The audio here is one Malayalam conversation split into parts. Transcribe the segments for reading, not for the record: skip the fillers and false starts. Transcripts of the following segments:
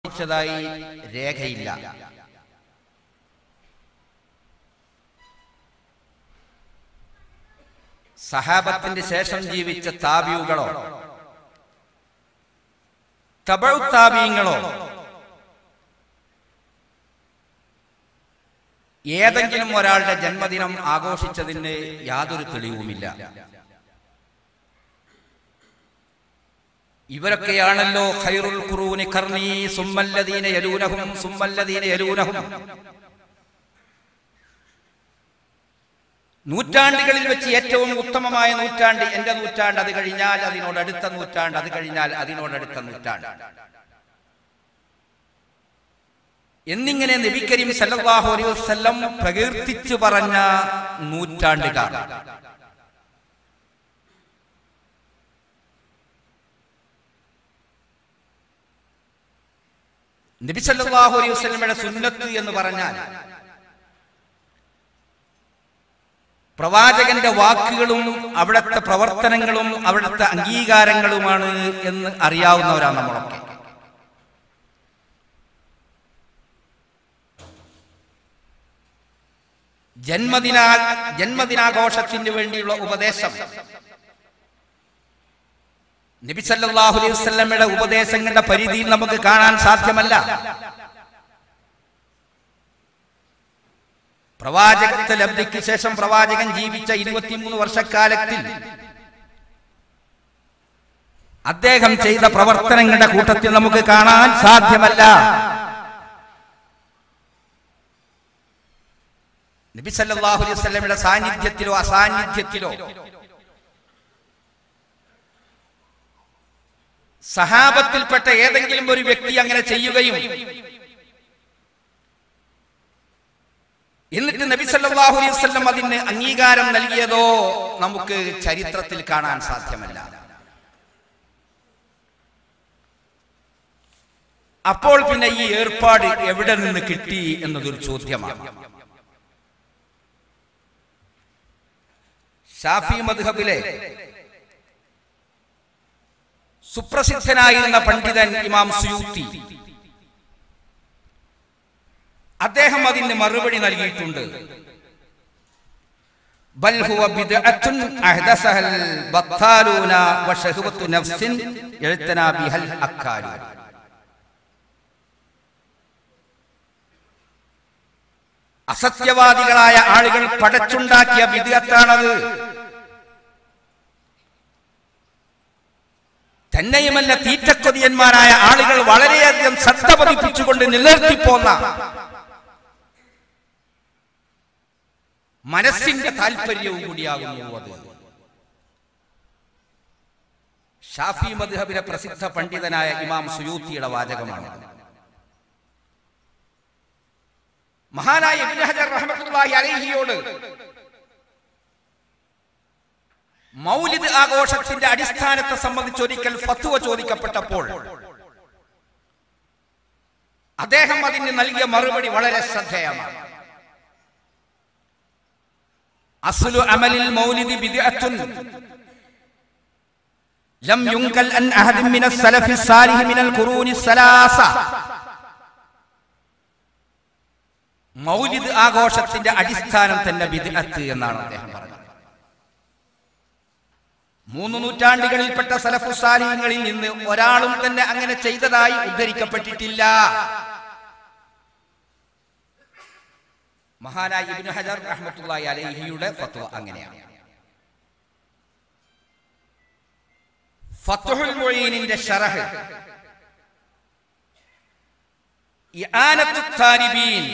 ായി രേഖയില്ല. സഹാബത്തിന്റെ ശേഷം ജീവിച്ച താബിയുകളോ തബഉ താബിഈങ്ങളോ ഏതെങ്കിലും ഒരാളുടെ ജന്മദിനം ആഘോഷിച്ചതിന് യാതൊരു തെളിവുമില്ല. ഇവരൊക്കെയാണല്ലോ ഖൈറുൽ ഖുറൂനി ഖർനി സുമ്മല്ലദീന യലൂനഹും സുമ്മല്ലദീന യലൂനഹും. നൂറ്റാണ്ടുകളിൽ വെച്ച് ഏറ്റവും ഉത്തമമായ നൂറ്റാണ്ട് എന്റെ നൂറ്റാണ്ട്, അത് കഴിഞ്ഞാൽ അതിനോടടുത്ത നൂറ്റാണ്ട്, അത് കഴിഞ്ഞാൽ അതിനോടടുത്ത നൂറ്റാണ്ട് എന്നിങ്ങനെ നബി കരീം സല്ലല്ലാഹു അലൈഹി വസല്ലം പ്രകീർത്തിച്ചു പറഞ്ഞ നൂറ്റാണ്ടുകാർ. നബി സല്ലല്ലാഹു അലൈഹി വസല്ലമയുടെ സുന്നത്ത് എന്ന് പറഞ്ഞാൽ പ്രവാചകന്റെ വാക്കുകളും അവിടുത്തെ പ്രവർത്തനങ്ങളും അവിടുത്തെ അംഗീകാരങ്ങളുമാണ് എന്ന് അറിയാവുന്നവരാണ് നമ്മളൊക്കെ. ജന്മദിനാഘോഷത്തിന് വേണ്ടിയുള്ള ഉപദേശം നബി സല്ലല്ലാഹു അലൈഹി വസല്ലമയുടെ ഉപദേശങ്ങളുടെ പരിധിയിൽ നമുക്ക് കാണാൻ സാധ്യമല്ല. പ്രവാചകത്വ ലബ്ധിക്ക് ശേഷം പ്രവാചകൻ ജീവിച്ച 23 വർഷക്കാലത്തിൽ അദ്ദേഹം ചെയ്ത പ്രവർത്തനങ്ങളുടെ കൂട്ടത്തിൽ നമുക്ക് കാണാൻ സാധ്യമല്ല. നബി സല്ലല്ലാഹു അലൈഹി വസല്ലമയുടെ സാന്നിധ്യത്തിലോ അസാന്നിധ്യത്തിലോ സഹാബത്തിൽപ്പെട്ട ഏതെങ്കിലും ഒരു വ്യക്തി അങ്ങനെ ചെയ്യുകയും എന്നിട്ട് നബി സല്ലല്ലാഹു അലൈഹി വസല്ലം അതിന് അംഗീകാരം നൽകിയതോ നമുക്ക് ചരിത്രത്തിൽ കാണാൻ സാധ്യമല്ല. അപ്പോൾ പിന്നെ ഈ ഏർപ്പാട് എവിടെ നിന്ന് കിട്ടി എന്നതൊരു ചോദ്യമാണ്. ശാഫി മദ്ഹബിലെ സുപ്രസിദ്ധനായിരുന്ന പണ്ഡിതൻ ഇമാം സുയൂത്തി അദ്ദേഹം അതിന് മറുപടി നൽകിയിട്ടുണ്ട്. ബൽ ഹുവ ബിദ്അത്തുൻ അഹ്ദസഹൽ ബത്താലൂന വശഹവത്തു നഫ്സിൻ യൽതനാ ബിഹൽ അക്കാലു. അസത്യവാദികളായ ആളുകൾ പടച്ചുണ്ടാക്കിയ ബിദ്അത്താണത്. തന്നെയുമല്ല, തീറ്റക്കൊതിയന്മാരായ ആളുകൾ വളരെയധികം ശ്രദ്ധ പതിപ്പിച്ചുകൊണ്ട് നിലനിർത്തിപ്പോന്ന മനസ്സിന്റെ താല്പര്യവും കൂടിയാകുന്നു അത്. ഷാഫി മദ്ഹബിലെ പ്രസിദ്ധ പണ്ഡിതനായ ഇമാം സുയൂത്തിയുടെ വാചകമാണ്. മഹാനായ ഇബ്നു ഹജർ റഹ്മത്തുള്ളാഹി അലൈഹിയോട് മൗലിദ് ആഘോഷത്തിന്റെ അടിസ്ഥാനത്തെ സംബന്ധിച്ച് ഒരിക്കൽ ഫത്വ ചോദിക്കപ്പെട്ടപ്പോൾ അദ്ദേഹം അതിന് നൽകിയ മറുപടി വളരെ ശ്രദ്ധേയമാണ്. അസ്ലു അമലിൽ മൗലിദി ബിദ്അത്തുൻ ലം യുൻകൽ അൻ അഹദിൻ മിനസ് സലഫി സാലിഹി മിനൽ ഖുറൂനി സലാസ. മൗലിദ് ആഘോഷത്തിന്റെ അടിസ്ഥാനം തന്നെ ബിദ്അത്ത് എന്നാണ് അദ്ദേഹം പറഞ്ഞത്. 3 നൂറ്റാണ്ടുകളിൽപ്പെട്ട സലഫു സാലിഹീങ്ങളിൽ നിന്ന് ഒരാളും തന്നെ അങ്ങനെ ചെയ്തതായി ഉദ്ധരിക്കപ്പെട്ടിട്ടില്ല. മഹാനായ ഇബ്നു ഹജർ റഹ്മത്തുള്ളാഹി അലൈഹിയുടെ ഫത്വ അങ്ങനെയാണ്. ഫത്ഹുൽ മുഈനിന്റെ ശറഹ് ഇആനത്തുത് താരിബീൻ,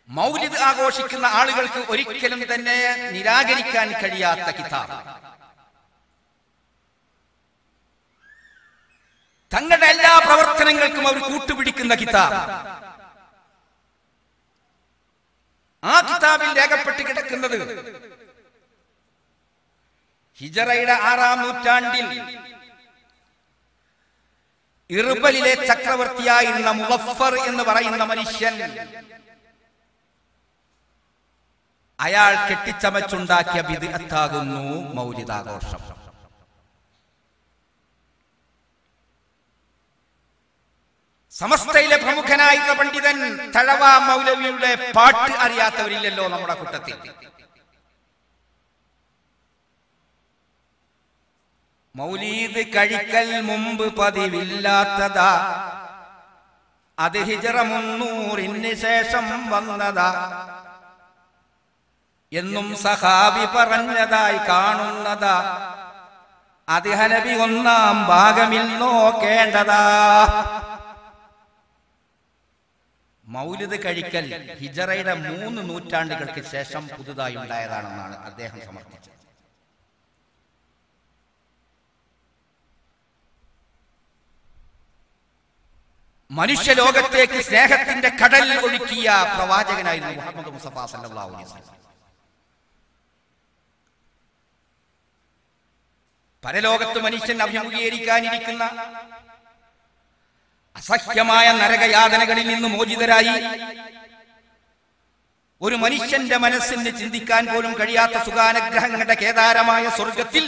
മൗലിദ് ആഘോഷിക്കുന്ന ആളുകൾക്ക് ഒരിക്കലും തന്നെ നിരാകരിക്കാൻ കഴിയാത്ത കിതാബ്, തങ്ങളുടെ എല്ലാ പ്രവർത്തനങ്ങൾക്കും അവർ കൂട്ടുപിടിക്കുന്ന കിതാബ്. ആ കിതാബിൽ രേഖപ്പെട്ട് കിടക്കുന്നത് ഹിജറയുടെ 6-ാം നൂറ്റാണ്ടിൽ ഇർബലിലെ ചക്രവർത്തിയായിരുന്ന മുളഫർ എന്ന് പറയുന്ന മനുഷ്യൻ അയാൾ കെട്ടിച്ചമച്ചുണ്ടാക്കിയ ബിദ്അത്താകുന്നു മൗലിദാഘോഷം. സമസ്തയിലെ പ്രമുഖനായിരുന്ന പണ്ഡിതൻ തഴവ മൗലവിയുടെ പാട്ട് അറിയാത്തവരില്ലല്ലോ നമ്മുടെ കൂട്ടത്തിൽ. മൗലീദ് കഴിക്കൽ മുമ്പ് പതിവില്ലാത്തതാ, അത് ഹിജ്റ 300 ശേഷം വന്നതാ എന്നും സഹാബി പറഞ്ഞതായി കാണുന്നതാ, അത് ഹനബി 1-ാം ഭാഗമിൽ നോക്കേണ്ടതാ. മൗലിദ് കഴിക്കൽ ഹിജറയുടെ 3 നൂറ്റാണ്ടുകൾക്ക് ശേഷം പുതുതായി ഉണ്ടായതാണെന്നാണ് അദ്ദേഹം സമർത്ഥിച്ചത്. മനുഷ്യലോകത്തേക്ക് സ്നേഹത്തിന്റെ കടൽ ഒഴുക്കിയ പ്രവാചകനായിരുന്നു മുഹമ്മദ് മുസ്തഫ സല്ലല്ലാഹു അലൈഹി വസല്ലം. പരലോകത്ത് മനുഷ്യൻ അഭിമുഖീകരിക്കാനിരിക്കുന്ന അസഹ്യമായ നരകയാതനകളിൽ നിന്ന് മോചിതരായി ഒരു മനുഷ്യന്റെ മനസ്സിന് ചിന്തിക്കാൻ പോലും കഴിയാത്ത സുഖാനുഗ്രഹങ്ങളുടെ കേദാരമായ സ്വർഗത്തിൽ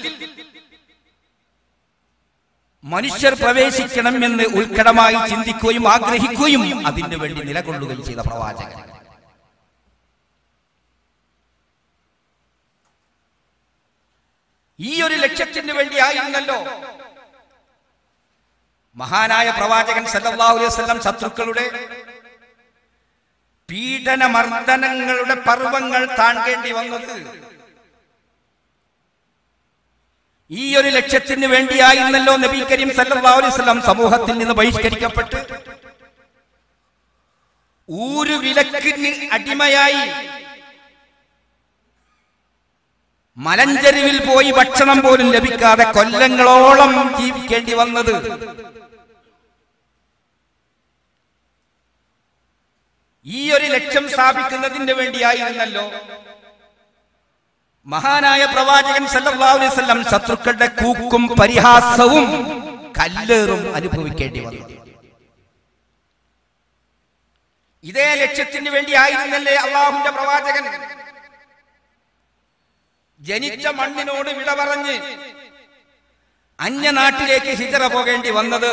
മനുഷ്യർ പ്രവേശിക്കണം എന്ന് ഉത്കടമായി ചിന്തിക്കുകയും ആഗ്രഹിക്കുകയും അതിനു വേണ്ടി നിലകൊള്ളുകയും ചെയ്ത പ്രവാചകൻ. ഈ ഒരു ലക്ഷ്യത്തിന് വേണ്ടിയായിരുന്നല്ലോ മഹാനായ പ്രവാചകൻ സല്ലല്ലാഹു അലൈഹി വസല്ലം ശത്രുക്കളുടെ പീഡനമർദ്ദനങ്ങളുടെ പർവ്വങ്ങൾ താണ്ടേണ്ടി വന്നത്. ഈ ഒരു ലക്ഷ്യത്തിന് വേണ്ടിയായിരുന്നല്ലോ നബി കരീം സല്ലല്ലാഹു അലൈഹി വസല്ലം സമൂഹത്തിൽ നിന്ന് ബഹിഷ്കരിക്കപ്പെട്ട് ഊരുവിലക്കിന് അടിമയായി മലഞ്ചെരുവിൽ പോയി ഭക്ഷണം പോലും ലഭിക്കാതെ കൊല്ലങ്ങളോളം ജീവിക്കേണ്ടി വന്നത്. ഈ ഒരു ലക്ഷ്യം സ്ഥാപിക്കുന്നതിന് വേണ്ടിയായിരുന്നല്ലോ മഹാനായ പ്രവാചകൻ സല്ലല്ലാഹു അലൈഹി വസല്ലം ശത്രുക്കളുടെ കൂക്കും പരിഹാസവും കല്ലേറും അനുഭവിക്കേണ്ടി വന്നു. ഇതേ ലക്ഷ്യത്തിന് വേണ്ടിയായിരുന്നല്ലേ അള്ളാഹുവിന്റെ പ്രവാചകൻ ജനിച്ച മണ്ണിനോട് വിട പറഞ്ഞ് അന്യനാട്ടിലേക്ക് ഹിജ്റ പോകേണ്ടി വന്നത്.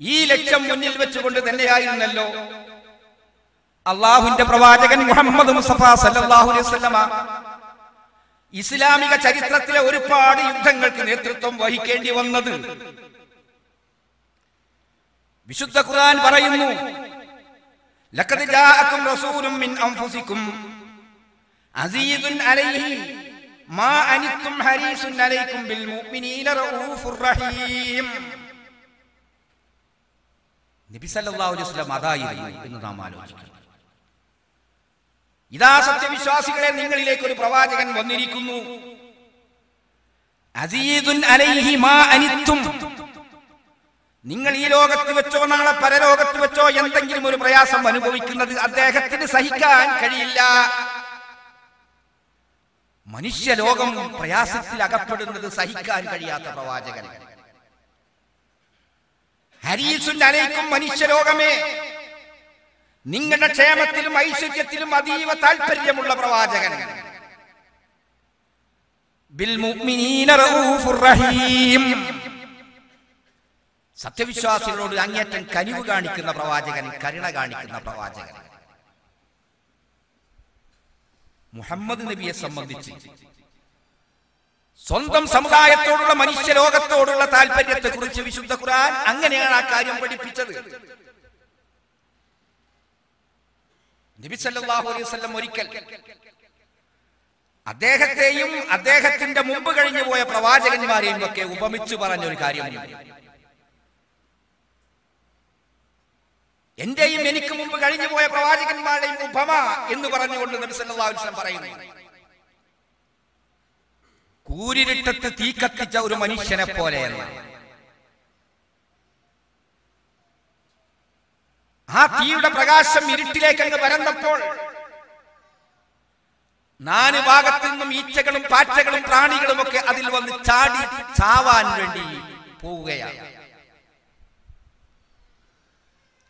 ഈ ലക്ഷ്യം മുന്നിൽ വെച്ചുകൊണ്ട് തന്നെയായിരുന്നല്ലോ അള്ളാഹുവിന്റെ പ്രവാചകൻ മുഹമ്മദ് മുസ്തഫ സല്ലല്ലാഹു അലൈഹി വസല്ലമ ഇസ്ലാമിക ചരിത്രത്തിലെ ഒരുപാട് യുദ്ധങ്ങൾക്ക് നേതൃത്വം വഹിക്കേണ്ടി വന്നത്. വിശുദ്ധ ഖുർആൻ പറയുന്നു, ലഖദ് ജാഅകും റസൂലും മിൻ അൻഫുസികും അസീസുൻ അലൈഹി മാ അനിത്തും ഹരീസുൻ അലൈക്കും ബിൽ മുഅ്മിനീന റഊഫുർ റഹീം. നബി സല്ലല്ലാഹു അലൈഹി വസല്ലം അതായിരുന്നു എന്ന് നാം ആലോചിക്കണം. ഇതാ സത്യവിശ്വാസികളെ, നിങ്ങളിലേക്ക് ഒരു പ്രവാചകൻ വന്നിരിക്കുന്നു. അസീസുൻ അലൈഹി മാ അനിത്തും, നിങ്ങൾ ഈ ലോകത്ത് വെച്ചോ നാളെ പരലോകത്ത് വെച്ചോ എന്തെങ്കിലും ഒരു പ്രയാസം അനുഭവിക്കുന്നത് അദ്ദേഹത്തിന് സഹിക്കാൻ കഴിയില്ല. മനുഷ്യലോകം പ്രയാസത്തിൽ അകപ്പെടുന്നത് സഹിക്കാൻ കഴിയാത്ത പ്രവാചകൻ. ഹരീസുൻ അലൈക്കും, മനുഷ്യലോകമേ നിങ്ങളുടെ ക്ഷേമത്തിലും ഐശ്വര്യത്തിലും അതീവ താല്പര്യമുള്ള പ്രവാചകൻ. ബിൽ മുഅ്മിനീന റഊഫുർ റഹീം, സത്യവിശ്വാസികളോട് അങ്ങേറ്റം കനിവ് കാണിക്കുന്ന പ്രവാചകൻ, കരുണ കാണിക്കുന്ന പ്രവാചകൻ. മുഹമ്മദ് നബിയെ സംബന്ധിച്ച് സ്വന്തം സമുദായത്തോടുള്ള മനുഷ്യലോകത്തോടുള്ള താല്പര്യത്തെ കുറിച്ച് വിശുദ്ധ ഖുർആൻ അങ്ങനെയാണ് ആ കാര്യം പഠിപ്പിച്ചത്. നബി സല്ലല്ലാഹു അലൈഹി വസല്ലം ഒരിക്കൽ അദ്ദേഹത്തെയും അദ്ദേഹത്തിന്റെ മുമ്പ് കഴിഞ്ഞു പോയ പ്രവാചകന്മാരെയും ഒക്കെ ഉപമിച്ചു പറഞ്ഞൊരു കാര്യമുണ്ട്. എന്റെയും എനിക്ക് മുമ്പ് കഴിഞ്ഞു പോയ പ്രവാചകന്മാരുടെയും ഉപമ എന്ന് പറഞ്ഞുകൊണ്ട് നബി സല്ലല്ലാഹു അലൈഹി വസല്ലം പറയുന്നു, കൂരിരുട്ടത്ത് തീ കത്തിച്ച ഒരു മനുഷ്യനെ പോലെയെന്ന്. ആ തീയുടെ പ്രകാശം ഇരുട്ടിലേക്ക് അങ്ങ് പരന്നപ്പോൾ 4 ഭാഗത്തു നിന്നും ഈച്ചകളും പാറ്റകളും പ്രാണികളും ഒക്കെ അതിൽ വന്ന് ചാടി ചാവാൻ വേണ്ടി പോവുകയാണ്.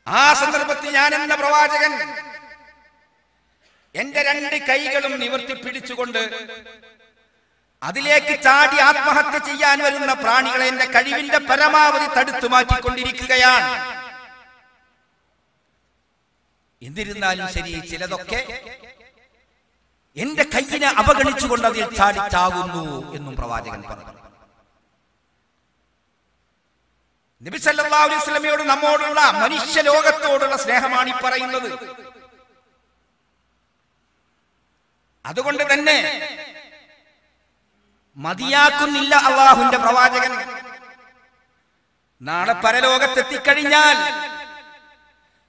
ആ സന്ദർഭത്തിൽ ഞാൻ എന്ന പ്രവാചകൻ എന്റെ 2 കൈകളും നിവർത്തി പിടിച്ചുകൊണ്ട് അതിലേക്ക് ചാടി ആത്മഹത്യ ചെയ്യാൻ വരുന്ന പ്രാണികളെ എന്റെ കഴിവിന്റെ പരമാവധി തടുത്തു മാറ്റിക്കൊണ്ടിരിക്കുകയാണ്. എന്നിരുന്നാലും ശരി, ചിലതൊക്കെ എന്റെ കയ്യിനെ അവഗണിച്ചുകൊണ്ട് അതിൽ ചാടിച്ചാകുന്നു എന്നും പ്രവാചകൻ പറഞ്ഞു. നബി സല്ലല്ലാഹു അലൈഹി വസല്ലമയോട് നമ്മോടുള്ള മനുഷ്യ ലോകത്തോടുള്ള സ്നേഹമാണ് ഈ പറയുന്നത്. അതുകൊണ്ട് തന്നെ മതിയാക്കുന്നില്ല അള്ളാഹുവിന്റെ പ്രവാചകൻ. നാളെ പരലോകത്തെത്തിക്കഴിഞ്ഞാൽ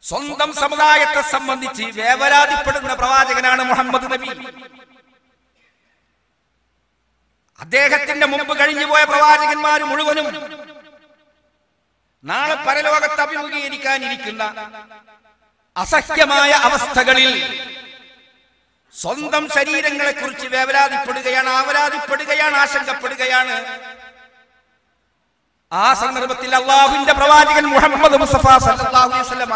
സ്വന്തം സമുദായത്തെ സംബന്ധിച്ച് വേവലാതിപ്പെടുന്ന പ്രവാചകനാണ് മുഹമ്മദ് നബി. അദ്ദേഹത്തിന്റെ മുമ്പ് കഴിഞ്ഞുപോയ പ്രവാചകന്മാർ മുഴുവനും നാളെ പരലോകത്ത് അഭിമുഖീകരിക്കാനിരിക്കുന്ന അസഹ്യമായ അവസ്ഥകളിൽ സ്വന്തം ശരീരങ്ങളെ കുറിച്ച് വേവലാതിപ്പെടുകയാണ്, ആവലാതിപ്പെടുകയാണ്, ആശങ്കപ്പെടുകയാണ്. ആ സന്ദർഭത്തിൽ അള്ളാഹുവിന്റെ പ്രവാചകൻ മുഹമ്മദ് മുസ്തഫ സല്ലല്ലാഹു അലൈഹി വസല്ലമ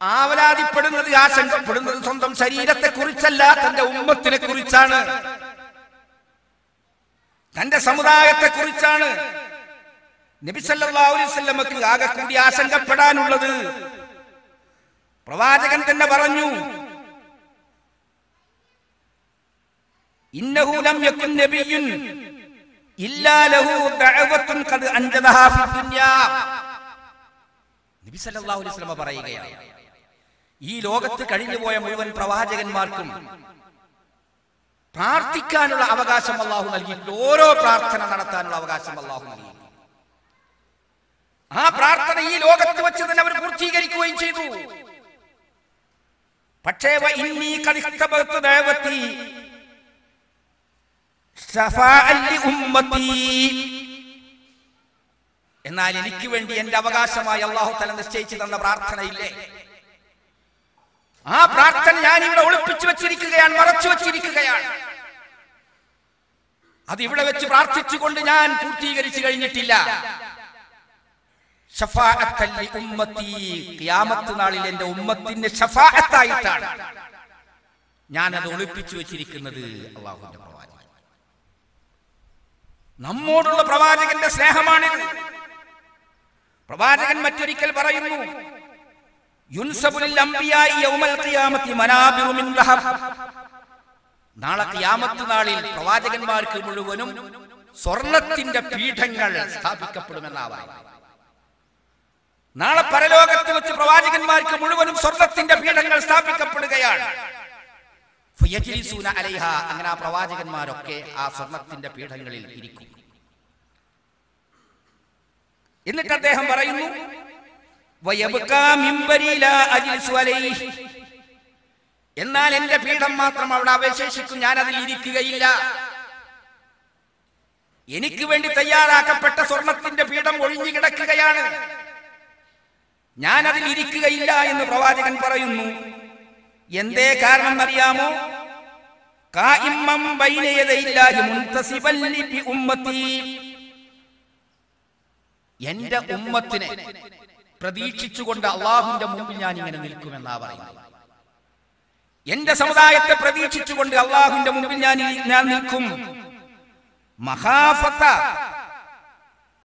ആവലാതിപ്പെടുന്നത്, ആശങ്കപ്പെടുന്നത് സ്വന്തം ശരീരത്തെ കുറിച്ചല്ല, തന്റെ ഉമ്മത്തിനെ കുറിച്ചാണ്, തന്റെ സമുദായത്തെ കുറിച്ചാണ്. നബി സല്ലല്ലാഹു അലൈഹി വസല്ലമക്ക് ആകെ കൂടി ആശങ്കപ്പെടാനുള്ളത് പ്രവാചകൻ തന്നെ പറഞ്ഞു, ഇന്നഹു ലം യകുൻ നബിയ്യുൻ ഇല്ലാ ലഹു ദഅവത്തുൻ ഖദ് അൻജദഹാ ഫി ദുനിയാ. നബി സല്ലല്ലാഹു അലൈഹി വസല്ലം പറയുകയാണ്, ഈ ലോകത്ത് കഴിഞ്ഞുപോയ മുഴുവൻ പ്രവാചകന്മാർക്കും പ്രാർത്ഥിക്കാനുള്ള അവകാശം അല്ലാഹു നൽകിയിട്ടുണ്ട്. ഓരോ പ്രാർത്ഥന നടത്താനുള്ള അവകാശം അല്ലാഹു നൽകി. ആ പ്രാർത്ഥന ഈ ലോകത്ത് വെച്ച് തന്നെ അവർ പൂർത്തീകരിക്കുകയും ചെയ്തു. പക്ഷേ വഇന്നീ ഖദ് ഇഖ്തബതു ദഅവതി എന്നാൽ എനിക്ക് വേണ്ടി എന്റെ അവകാശമായി അല്ലാഹു തആല നിശ്ചയിച്ചു തന്ന പ്രാർത്ഥനയില്ലേ, ആ പ്രാർത്ഥന ഞാൻ ഇവിടെ ഒളിപ്പിച്ചു വെച്ചിരിക്കുകയാണ്, മറച്ചു വെച്ചിരിക്കുകയാണ്. അത് ഇവിടെ വെച്ച് പ്രാർത്ഥിച്ചുകൊണ്ട് ഞാൻ പൂർത്തീകരിച്ചു കഴിഞ്ഞിട്ടില്ല. ശഫാഅത്തൻ ലി ഉമ്മത്തി, ഖിയാമത്ത് നാളിൽ എന്റെ ഉമ്മത്തിന്റെ ശഫാഅത്തായിട്ടാണ് ഞാൻ അത് ഒളിപ്പിച്ചു വെച്ചിരിക്കുന്നത്. അല്ലാഹുവിന്റെ പ്രവാചകൻ, നമ്മോടുള്ള പ്രവാചകന്റെ സ്നേഹമാണിത്. പ്രവാചകൻ മറ്റൊരിക്കൽ പറയുന്നു, യുൻസബു ലിൽ അംബിയാഇ യൗമൽ ഖിയാമത്തി മനാബിറു മിൻ ദഹബ്. നാളെ ഖിയാമത്ത് നാളിൽ പ്രവാചകന്മാർക്ക് മുഴുവനും സ്വർണത്തിന്റെ പീഠങ്ങൾ സ്ഥാപിക്കപ്പെടുമെന്നാണ്. നാളെ പരലോകത്ത് വെച്ച് പ്രവാചകന്മാർക്ക് മുഴുവനും സ്വർണത്തിന്റെ പീഠങ്ങൾ സ്ഥാപിക്കപ്പെടുകയാണ്. അങ്ങനെ ആ പ്രവാചകന്മാരൊക്കെ ആ സ്വർണത്തിന്റെ പീഠങ്ങളിൽ ഇരിക്കും. എന്നിട്ട് അദ്ദേഹം പറയുന്നു, എന്നാൽ എന്റെ പീഠം മാത്രം അവിടെ അവശേഷിക്കും, ഞാൻ അതിൽ ഇരിക്കുകയില്ല. എനിക്ക് വേണ്ടി തയ്യാറാക്കപ്പെട്ട സ്വർണത്തിന്റെ പീഠം ഒഴിഞ്ഞു കിടക്കുകയാണ്, ഞാൻ അതിൽ ഇരിക്കുകയില്ല എന്ന് പ്രവാചകൻ പറയുന്നു. എന്തേ കാരണം അറിയാമോ? ഖായിമ്മൻ ബൈന യദൈല്ലാഹി മുൻതസിബൻ ലി ഉമ്മത്തി, എന്റെ ഉമ്മത്തിനെ പ്രതീക്ഷിച്ചുകൊണ്ട് അല്ലാഹുവിന്റെ മുമ്പിൽ ഞാൻ ഇങ്ങനെ നിൽക്കുമെന്നാ പറയുന്നത്. എന്റെ സമുദായത്തെ പ്രതീക്ഷിച്ചുകൊണ്ട് അല്ലാഹുവിന്റെ മുമ്പിൽ ഞാൻ നിൽക്കും. മഖാഫത